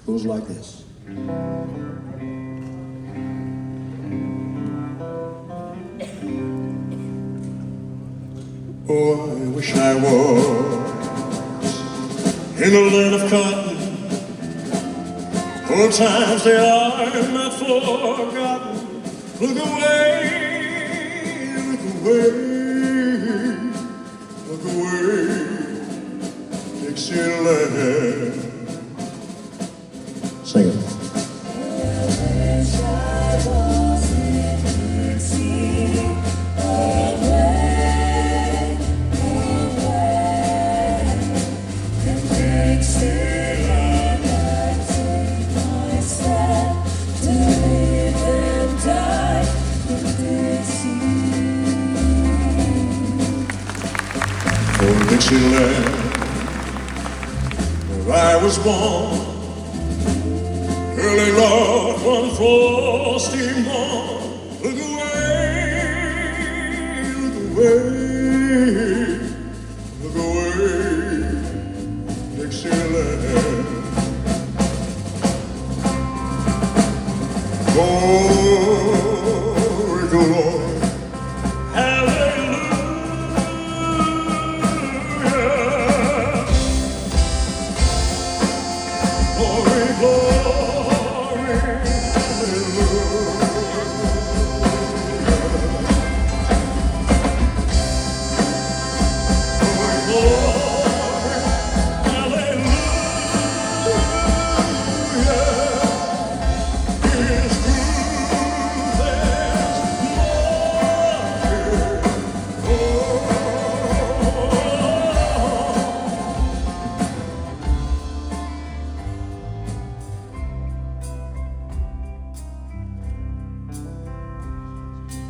Goes like this. Oh, I wish I was in a land of cotton. Old times they are not forgotten. Look away, look away, look away, Dixieland. Sing it. Dixieland, where I was born, early Lord, one frosty morn. Look away, look away, Dixieland. Glory, glory.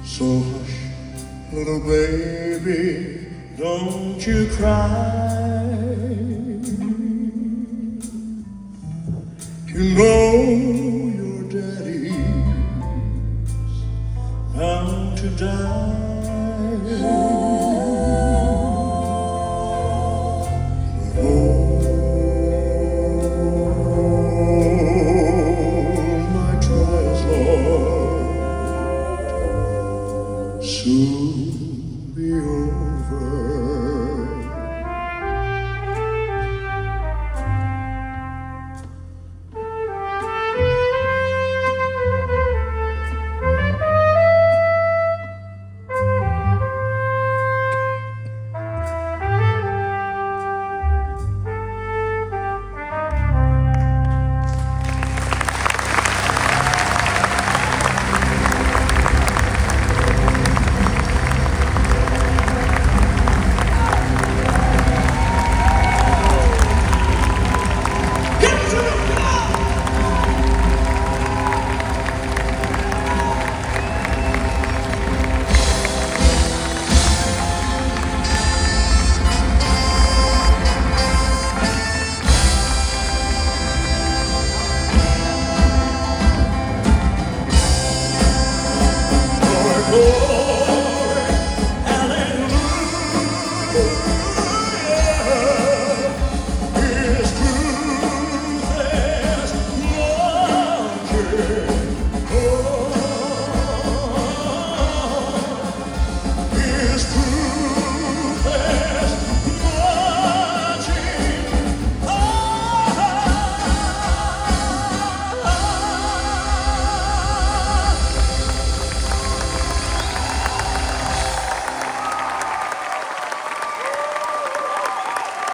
So hush, little baby, don't you cry. You know your daddy's bound to die.